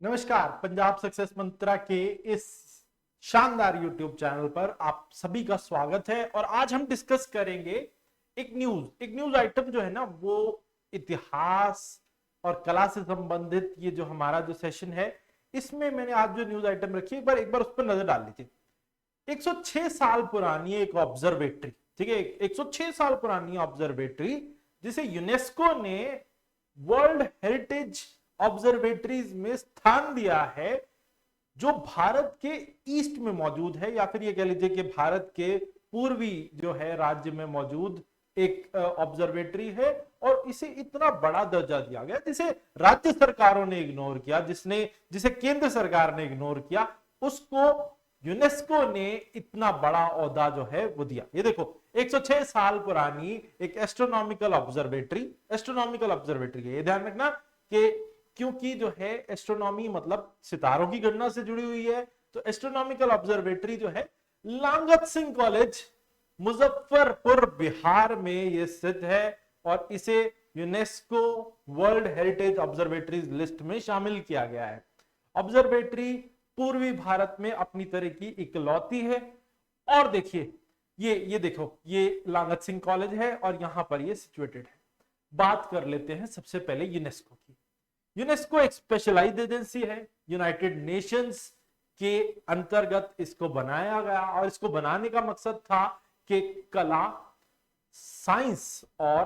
नमस्कार। पंजाब सक्सेस मंत्रा के इस शानदार यूट्यूब चैनल पर आप सभी का स्वागत है। और आज हम डिस्कस करेंगे एक न्यूज आइटम जो है ना, वो इतिहास और कला से संबंधित ये जो हमारा जो सेशन है, इसमें मैंने आज जो न्यूज आइटम रखी है एक बार उस पर नजर डाल लीजिए। 106 साल पुरानी एक ऑब्जर्वेटरी, ठीक है, 106 साल पुरानी ऑब्जर्वेटरी जिसे यूनेस्को ने वर्ल्ड हेरिटेज ऑब्जर्वेटरीज में स्थान दिया है, जो भारत के ईस्ट में मौजूद है, या फिर ये कह लीजिए कि भारत के पूर्वी जो है राज्य में मौजूद एक ऑब्जर्वेटरी है। और इसे इतना बड़ा दर्जा दिया गया जिसे राज्य सरकारों ने इग्नोर किया, जिसे केंद्र सरकार ने इग्नोर किया, उसको यूनेस्को ने इतना बड़ा ओहदा जो है वो दिया। ये देखो 106 साल पुरानी एक एस्ट्रोनॉमिकल ऑब्जर्वेटरी है। ये ध्यान रखना कि क्योंकि जो है एस्ट्रोनॉमी मतलब सितारों की गणना से जुड़ी हुई है, तो एस्ट्रोनॉमिकल ऑब्जर्वेटरी जो है लांगत सिंह कॉलेज मुजफ्फरपुर बिहार में ये स्थित है, और इसे UNESCO world heritage observatories list में शामिल किया गया है। ऑब्जर्वेटरी पूर्वी भारत में अपनी तरह की इकलौती है। और देखिए ये देखो, ये लांगत सिंह कॉलेज है और यहां पर ये सिचुएटेड है। बात कर लेते हैं सबसे पहले यूनेस्को की। यूनेस्को एक स्पेशलाइज्ड एजेंसी है, यूनाइटेड नेशंस के अंतर्गत इसको बनाया गया, और इसको बनाने का मकसद था कि कला, साइंस और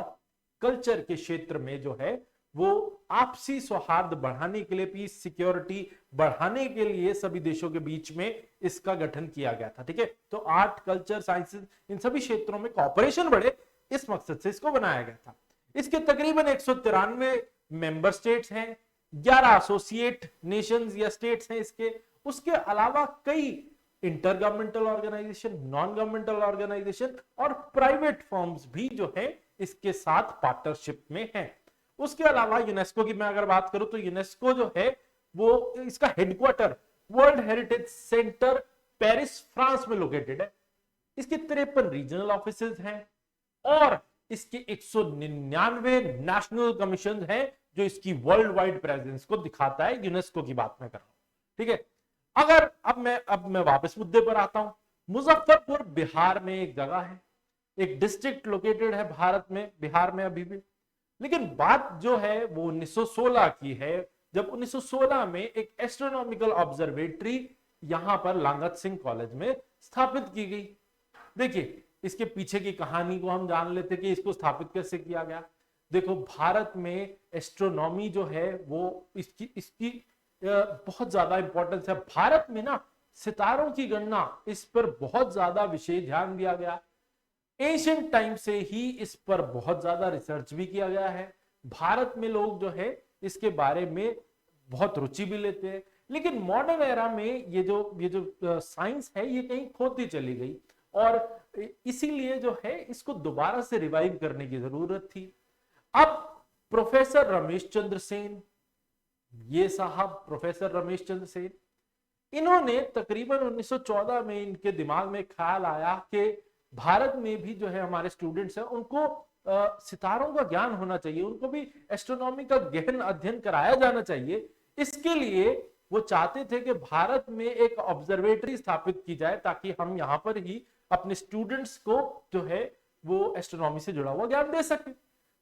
कल्चर के क्षेत्र में जो है वो आपसी सौहार्द बढ़ाने के लिए, पीस सिक्योरिटी बढ़ाने के लिए सभी देशों के बीच में इसका गठन किया गया था। ठीक है, तो आर्ट, कल्चर, साइंसेस, इन सभी क्षेत्रों में कॉपरेशन बढ़े, इस मकसद से इसको बनाया गया था। इसके तकरीबन 193 मेंबर स्टेट्स हैं, 11 एसोसिएट नेशंस या स्टेट्स हैं इसके। उसके अलावा कई intergovernmental organisation, non governmental organisation और प्राइवेट फर्म्स भी जो है इसके साथ पार्टनरशिप में है। उसके अलावा यूनेस्को की मैं अगर बात करूं तो यूनेस्को जो है वो इसका headquarter world heritage centre Paris France में लोकेटेड है। इसके 53 रीजनल ऑफिसेज हैं और इसके 199 नेशनल कमीशन हैं, जो इसकी वर्ल्ड वाइड प्रेजेंस को दिखाता है। यूनेस्को की बात मैं कर रहा हूं, ठीक है। अगर अब मैं वापस मुद्दे पर आता हूं। मुजफ्फरपुर बिहार में एक जगह है, एक डिस्ट्रिक्ट लोकेटेड है भारत में, बिहार में अभी भी। लेकिन बात जो है वो 1916 की है, जब 1916 में एक एस्ट्रोनॉमिकल ऑब्जर्वेटरी यहां पर लांगत सिंह कॉलेज में स्थापित की गई। देखिए इसके पीछे की कहानी को हम जान लेते कि इसको स्थापित कैसे किया गया। देखो भारत में एस्ट्रोनॉमी जो है वो इसकी बहुत ज्यादा इंपॉर्टेंस है। भारत में ना सितारों की गणना, इस पर बहुत ज्यादा विशेष ध्यान दिया गया। एशियंट टाइम से ही इस पर बहुत ज्यादा रिसर्च भी किया गया है। भारत में लोग जो है इसके बारे में बहुत रुचि भी लेते हैं। लेकिन मॉडर्न एरा में ये जो साइंस है ये कहीं खोती चली गई, और इसीलिए जो है इसको दोबारा से रिवाइव करने की जरूरत थी। अब प्रोफेसर रमेश चंद्र सेन, ये साहब प्रोफेसर रमेश चंद्र सेन, इन्होंने तकरीबन 1914 में इनके दिमाग में ख्याल आया कि भारत में भी जो है हमारे स्टूडेंट्स हैं, उनको सितारों का ज्ञान होना चाहिए, उनको भी एस्ट्रोनॉमी का गहन अध्ययन कराया जाना चाहिए। इसके लिए वो चाहते थे कि भारत में एक ऑब्जर्वेटरी स्थापित की जाए, ताकि हम यहां पर ही अपने स्टूडेंट्स को जो है वो एस्ट्रोनॉमी से जुड़ा हुआ ज्ञान दे सके।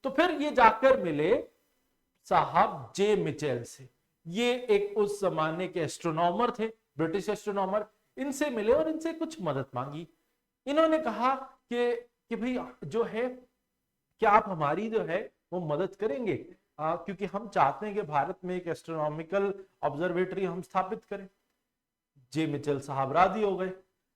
तो फिर ये जाकर मिले साहब जे मिचेल से। ये एक उस जमाने के एस्ट्रोनॉमर थे, ब्रिटिश एस्ट्रोनॉमर। इनसे मिले और इनसे कुछ मदद मांगी। इन्होंने कहा कि भाई जो है क्या आप हमारी जो है वो मदद करेंगे, क्योंकि हम चाहते हैं कि भारत में एक एस्ट्रोनॉमिकल ऑब्जर्वेटरी हम स्थापित करें। जे मिचेल साहब राजी हो गए।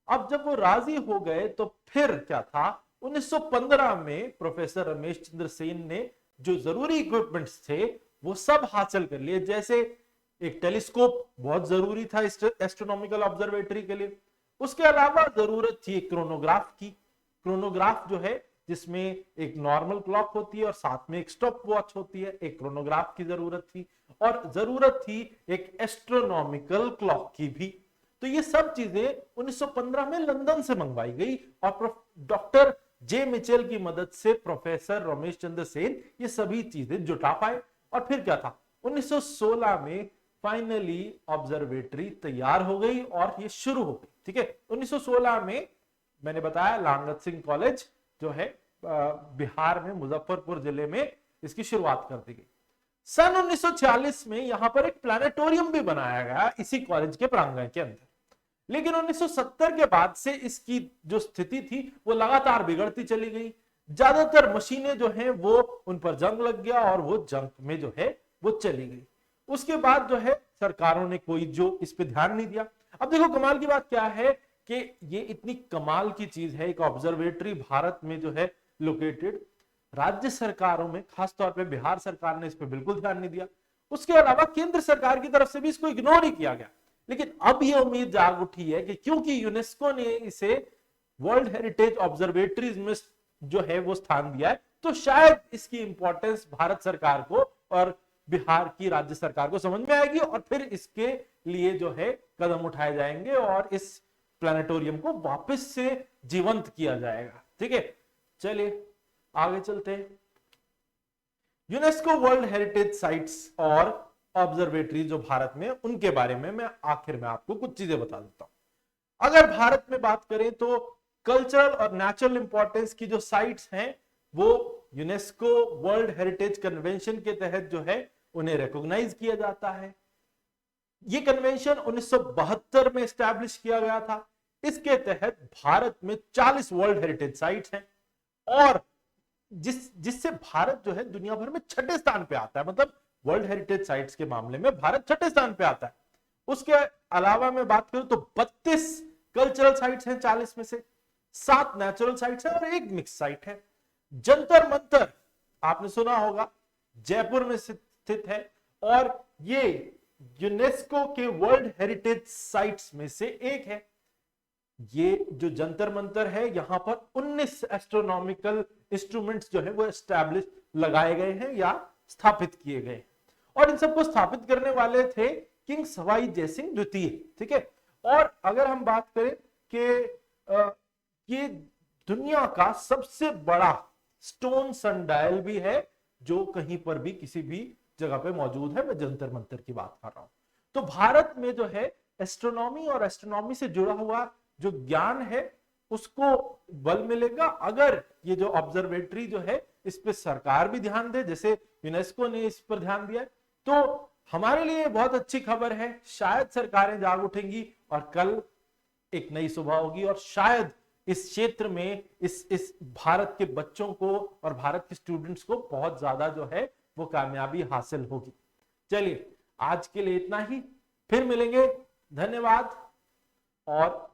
अब जब वो राजी हो गए तो फिर क्या था, 1915 में प्रोफेसर रमेश चंद्र सेन ने जो जरूरी इक्विपमेंट्स थे वो सब हासिल कर लिए। जैसे एक टेलीस्कोप बहुत जरूरी था एस्ट्रोनॉमिकल ऑब्जर्वेटरी के लिए। उसके अलावा जरूरत थी एक क्रोनोग्राफ की। क्रोनोग्राफ जो है जिसमें एक नॉर्मल क्लॉक होती है और साथ में एक स्टॉप वॉच होती है, एक क्रोनोग्राफ की जरूरत थी। और जरूरत थी एक एस्ट्रोनॉमिकल क्लॉक की भी। तो ये सब चीजें 1915 में लंदन से मंगवाई गई, और डॉक्टर जे मिचेल की मदद से प्रोफेसर रमेश चंद्र सेन ये सभी चीजें जुटा पाए। और फिर क्या था, 1916 में फाइनली ऑब्जर्वेटरी तैयार हो गई और ये शुरू हो गई। ठीक है, 1916 में मैंने बताया लांगत सिंह कॉलेज जो है बिहार में मुजफ्फरपुर जिले में इसकी शुरुआत कर दी गई। सन 1946 में यहां पर एक प्लानिटोरियम भी बनाया गया इसी कॉलेज के प्रांगण के अंदर। लेकिन 1970 के बाद से इसकी जो स्थिति थी वो लगातार बिगड़ती चली गई। ज्यादातर मशीनें जो हैं वो उन पर जंग लग गया और वो जंग में जो है वो चली गई। उसके बाद जो है सरकारों ने कोई जो इस पे ध्यान नहीं दिया। अब देखो कमाल की बात क्या है कि ये इतनी कमाल की चीज है, एक ऑब्जर्वेटरी भारत में जो है लोकेटेड, राज्य सरकारों में खासतौर पे बिहार सरकार ने इस पे बिल्कुल ध्यान नहीं दिया। उसके अलावा केंद्र सरकार की तरफ से भी इसको इग्नोर ही किया गया। लेकिन अब ये उम्मीद जाग उठी है कि क्योंकि यूनेस्को ने इसे वर्ल्ड हेरिटेज ऑब्जर्वेटरीज में जो है वो स्थान दिया है, तो शायद इसकी इंपॉर्टेंस भारत सरकार को और बिहार की राज्य सरकार को समझ में आएगी और फिर इसके लिए जो है कदम उठाए जाएंगे और इस प्लानिटोरियम को वापस से जीवंत किया जाएगा। ठीक है, चलिए आगे चलते हैं। यूनेस्को वर्ल्ड हेरिटेज साइट्स और ऑब्जर्वेटरी जो भारत में, उनके बारे में मैं आखिर में आपको कुछ चीजें बता देता हूं। अगर भारत में बात करें तो कल्चरल और नेचुरल इंपॉर्टेंस की जो साइट्स हैं वो यूनेस्को वर्ल्ड हेरिटेज कन्वेंशन के तहत जो है उन्हें रिकॉग्नाइज किया जाता है। ये कन्वेंशन 1972 में एस्टैब्लिश किया गया था। इसके तहत भारत में 40 वर्ल्ड हेरिटेज साइट्स हैं और जिससे भारत जो है दुनिया भर में 6ठे स्थान पे आता है। मतलब वर्ल्ड हेरिटेज साइट्स के मामले में भारत 6ठे स्थान पे आता है। उसके अलावा मैं बात करूं तो 32 कल्चरल साइट्स हैं 40 में से, 7 नेचुरल साइट्स हैं और 1 मिक्स साइट है। जंतर मंतर आपने सुना होगा, जयपुर में स्थित है और ये यूनेस्को के वर्ल्ड हेरिटेज साइट्स में से एक है। ये जो जंतर मंतर है यहां पर 19 एस्ट्रोनॉमिकल इंस्ट्रूमेंट्स जो है वो एस्टैब्लिश लगाए गए हैं या स्थापित किए गए और इन सबको स्थापित करने वाले थे किंग सवाई जयसिंह द्वितीय। ठीक है, और अगर हम बात करें कि ये दुनिया का सबसे बड़ा स्टोन सनडायल भी है जो कहीं पर भी किसी भी जगह पे मौजूद है। मैं जंतर मंतर की बात कर रहा हूं। तो भारत में जो है एस्ट्रोनॉमी और एस्ट्रोनॉमी से जुड़ा हुआ जो ज्ञान है उसको बल मिलेगा अगर ये जो ऑब्जर्वेटरी जो है इस पे सरकार भी ध्यान दे, जैसे यूनेस्को ने इस पर ध्यान दिया। तो हमारे लिए बहुत अच्छी खबर है, शायद सरकारें जाग उठेंगी और कल एक नई सुबह होगी और शायद इस क्षेत्र में इस भारत के बच्चों को और भारत के स्टूडेंट्स को बहुत ज्यादा जो है वो कामयाबी हासिल होगी। चलिए आज के लिए इतना ही, फिर मिलेंगे। धन्यवाद और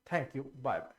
थैंक यू, बाय बाय।